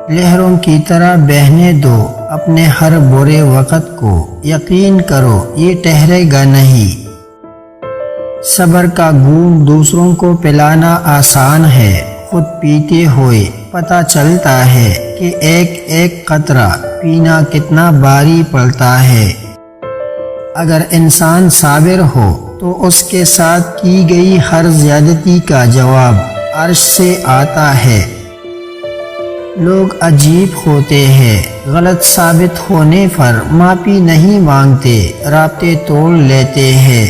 لہروں کی طرح بہنے دو اپنے ہر برے وقت کو، یقین کرو یہ ٹھہرے گا نہیں۔ صبر کا گھونٹ دوسروں کو پلانا آسان ہے، خود پیتے ہوئے پتہ چلتا ہے کہ ایک ایک قطرہ پینا کتنا بھاری پڑتا ہے۔ اگر انسان صابر ہو تو اس کے ساتھ کی گئی ہر زیادتی کا جواب عرش سے آتا ہے۔ لوگ عجیب ہوتے ہیں، غلط ثابت ہونے پر معافی نہیں مانگتے، رابطے توڑ لیتے ہیں۔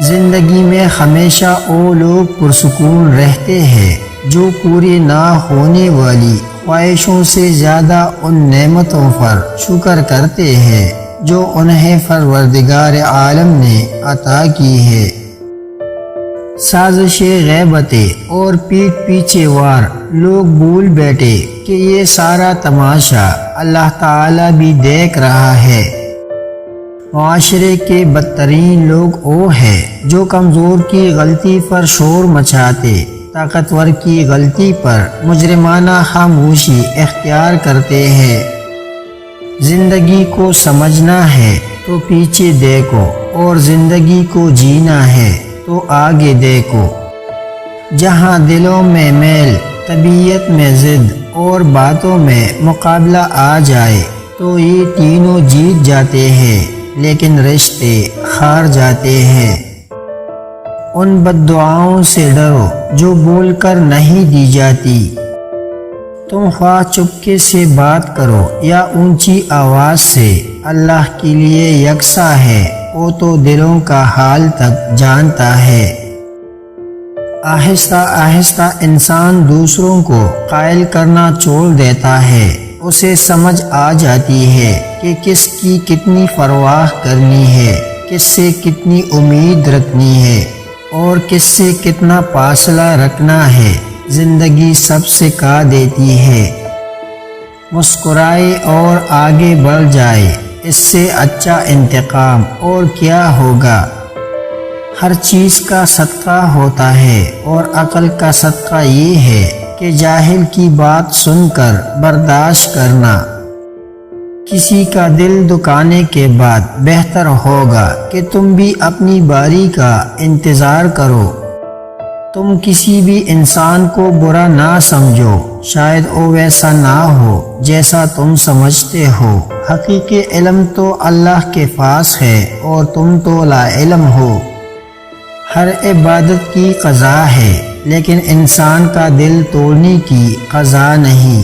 زندگی میں ہمیشہ وہ لوگ پرسکون رہتے ہیں جو پوری نہ ہونے والی خواہشوں سے زیادہ ان نعمتوں پر شکر کرتے ہیں جو انہیں پروردگار عالم نے عطا کی ہے۔ سازشیں غیبتیں اور پیٹھ پیچھے وار لوگ بھول بیٹھے کہ یہ سارا تماشا اللہ تعالیٰ بھی دیکھ رہا ہے۔ معاشرے کے بدترین لوگ وہ ہیں جو کمزور کی غلطی پر شور مچاتے، طاقتور کی غلطی پر مجرمانہ خاموشی اختیار کرتے ہیں۔ زندگی کو سمجھنا ہے تو پیچھے دیکھو، اور زندگی کو جینا ہے تو آگے دیکھو۔ جہاں دلوں میں میل، طبیعت میں ضد اور باتوں میں مقابلہ آ جائے تو یہ تینوں جیت جاتے ہیں، لیکن رشتے ہار جاتے ہیں۔ ان بد دعاؤں سے ڈرو جو بول کر نہیں دی جاتی۔ تم خواہ چپکے سے بات کرو یا اونچی آواز سے، اللہ کے لیے یکساں ہے، وہ تو دلوں کا حال تک جانتا ہے۔ آہستہ آہستہ انسان دوسروں کو قائل کرنا چھوڑ دیتا ہے، اسے سمجھ آ جاتی ہے کہ کس کی کتنی پرواہ کرنی ہے، کس سے کتنی امید رکھنی ہے اور کس سے کتنا فاصلہ رکھنا ہے۔ زندگی سب سکھا دیتی ہے۔ مسکرائے اور آگے بڑھ جائے، اس سے اچھا انتقام اور کیا ہوگا۔ ہر چیز کا صدقہ ہوتا ہے، اور عقل کا صدقہ یہ ہے کہ جاہل کی بات سن کر برداشت کرنا۔ کسی کا دل دکانے کے بعد بہتر ہوگا کہ تم بھی اپنی باری کا انتظار کرو۔ تم کسی بھی انسان کو برا نہ سمجھو، شاید وہ ویسا نہ ہو جیسا تم سمجھتے ہو۔ حقیقی علم تو اللہ کے پاس ہے اور تم تو لا علم ہو۔ ہر عبادت کی قضا ہے، لیکن انسان کا دل توڑنے کی قضا نہیں۔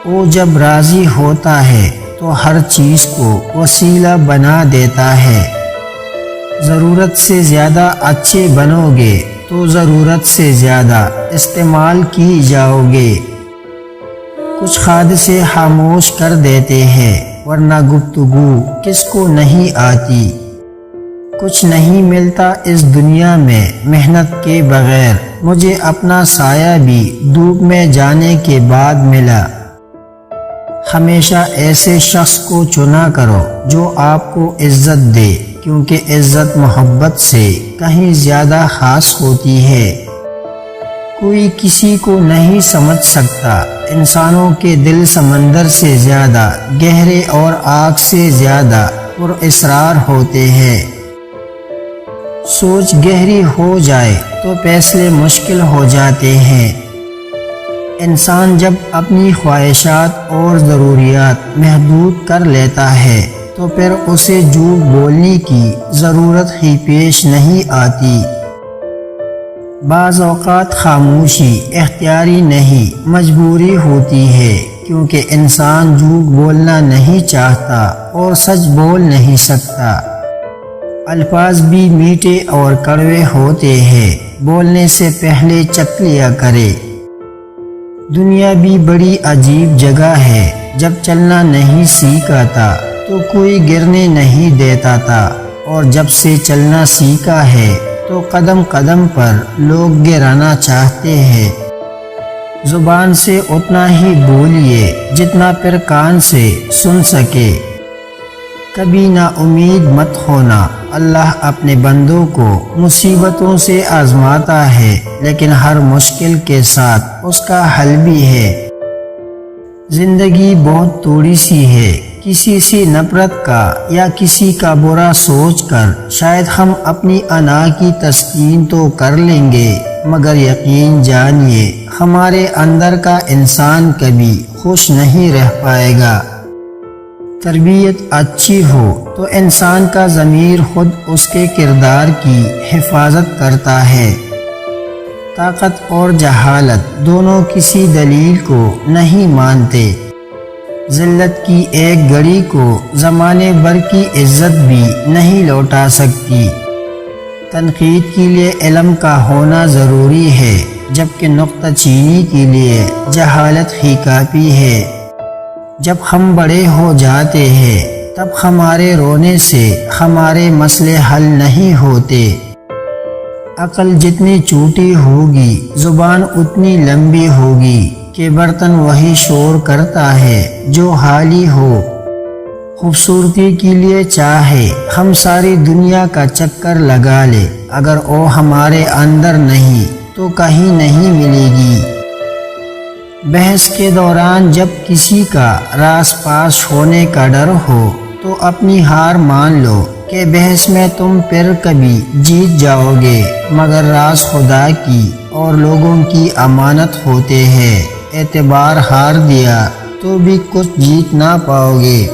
وہ جب راضی ہوتا ہے تو ہر چیز کو وسیلہ بنا دیتا ہے۔ ضرورت سے زیادہ اچھے بنو گے تو ضرورت سے زیادہ استعمال کی جاؤ گے۔ کچھ حادثے خاموش کر دیتے ہیں، ورنہ گفتگو کس کو نہیں آتی۔ کچھ نہیں ملتا اس دنیا میں محنت کے بغیر، مجھے اپنا سایہ بھی دھوپ میں جانے کے بعد ملا۔ ہمیشہ ایسے شخص کو چنا کرو جو آپ کو عزت دے، کیونکہ عزت محبت سے کہیں زیادہ خاص ہوتی ہے۔ کوئی کسی کو نہیں سمجھ سکتا، انسانوں کے دل سمندر سے زیادہ گہرے اور آگ سے زیادہ پراسرار ہوتے ہیں۔ سوچ گہری ہو جائے تو فیصلے مشکل ہو جاتے ہیں۔ انسان جب اپنی خواہشات اور ضروریات محدود کر لیتا ہے تو پھر اسے جھوٹ بولنے کی ضرورت ہی پیش نہیں آتی۔ بعض اوقات خاموشی اختیاری نہیں، مجبوری ہوتی ہے، کیونکہ انسان جھوٹ بولنا نہیں چاہتا اور سچ بول نہیں سکتا۔ الفاظ بھی میٹھے اور کڑوے ہوتے ہیں، بولنے سے پہلے چکھ لیا کرے۔ دنیا بھی بڑی عجیب جگہ ہے، جب چلنا نہیں سیکھا تھا تو کوئی گرنے نہیں دیتا تھا، اور جب سے چلنا سیکھا ہے تو قدم قدم پر لوگ گرانا چاہتے ہیں۔ زبان سے اتنا ہی بولیے جتنا پھر کان سے سن سکے۔ کبھی نا امید مت ہونا، اللہ اپنے بندوں کو مصیبتوں سے آزماتا ہے، لیکن ہر مشکل کے ساتھ اس کا حل بھی ہے۔ زندگی بہت تھوڑی سی ہے، کسی سے نفرت کا یا کسی کا برا سوچ کر شاید ہم اپنی انا کی تسکین تو کر لیں گے، مگر یقین جانیے ہمارے اندر کا انسان کبھی خوش نہیں رہ پائے گا۔ تربیت اچھی ہو تو انسان کا ضمیر خود اس کے کردار کی حفاظت کرتا ہے۔ طاقت اور جہالت دونوں کسی دلیل کو نہیں مانتے۔ ذلت کی ایک گھڑی کو زمانے بھر کی عزت بھی نہیں لوٹا سکتی۔ تنقید کے لیے علم کا ہونا ضروری ہے، جبکہ نکتہ چینی کے لیے جہالت ہی کافی ہے۔ جب ہم بڑے ہو جاتے ہیں تب ہمارے رونے سے ہمارے مسئلے حل نہیں ہوتے۔ عقل جتنی چھوٹی ہوگی زبان اتنی لمبی ہوگی کہ برتن وہی شور کرتا ہے جو حالی ہو۔ خوبصورتی کے لیے چاہے ہم ساری دنیا کا چکر لگا لے، اگر وہ ہمارے اندر نہیں تو کہیں نہیں ملے گی۔ بحث کے دوران جب کسی کا راز پاش ہونے کا ڈر ہو تو اپنی ہار مان لو کہ بحث میں تم پھر کبھی جیت جاؤ گے، مگر راز خدا کی اور لوگوں کی امانت ہوتے ہیں۔ اعتبار ہار دیا تو بھی کچھ جیت نہ پاؤ گے۔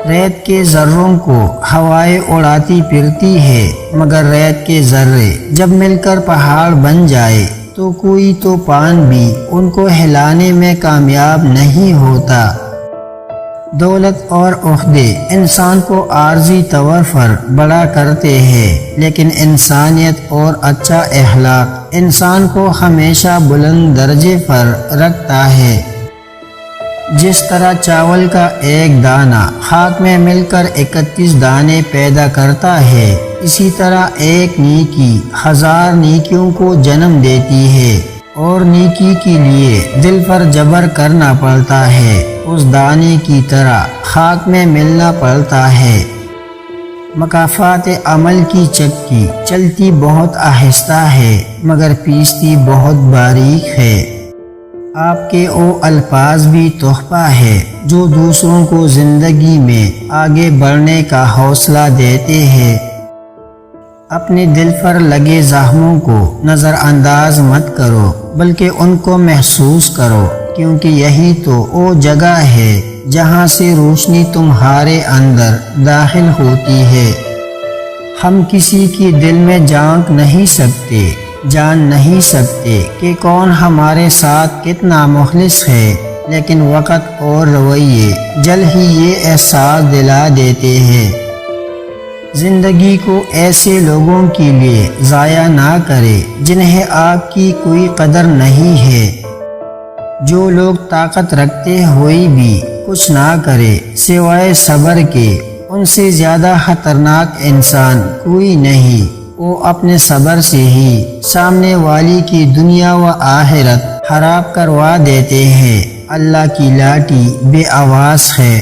ریت کے ذروں کو ہوائیں اڑاتی پھرتی ہے، مگر ریت کے ذرے جب مل کر پہاڑ بن جائے تو کوئی طوفان بھی ان کو ہلانے میں کامیاب نہیں ہوتا۔ دولت اور عہدے انسان کو عارضی طور پر بڑا کرتے ہیں، لیکن انسانیت اور اچھا اخلاق انسان کو ہمیشہ بلند درجے پر رکھتا ہے۔ جس طرح چاول کا ایک دانہ خاک میں مل کر 31 دانے پیدا کرتا ہے، اسی طرح ایک نیکی 1000 نیکیوں کو جنم دیتی ہے، اور نیکی کے لیے دل پر جبر کرنا پڑتا ہے، اس دانے کی طرح خاک میں ملنا پڑتا ہے۔ مکافات عمل کی چکی چلتی بہت آہستہ ہے، مگر پیستی بہت باریک ہے۔ آپ کے وہ الفاظ بھی تحفہ ہے جو دوسروں کو زندگی میں آگے بڑھنے کا حوصلہ دیتے ہیں۔ اپنے دل پر لگے زخموں کو نظر انداز مت کرو، بلکہ ان کو محسوس کرو، کیونکہ یہی تو وہ جگہ ہے جہاں سے روشنی تمہارے اندر داخل ہوتی ہے۔ ہم کسی کے دل میں جھانک نہیں سکتے، جان نہیں سکتے کہ کون ہمارے ساتھ کتنا مخلص ہے، لیکن وقت اور رویے جلد ہی یہ احساس دلا دیتے ہیں۔ زندگی کو ایسے لوگوں کے لیے ضائع نہ کرے جنہیں آپ کی کوئی قدر نہیں ہے۔ جو لوگ طاقت رکھتے ہوئے بھی کچھ نہ کرے سوائے صبر کے، ان سے زیادہ خطرناک انسان کوئی نہیں۔ وہ اپنے صبر سے ہی سامنے والی کی دنیا و آخرت خراب کروا دیتے ہیں۔ اللہ کی لاٹھی بے آواز ہے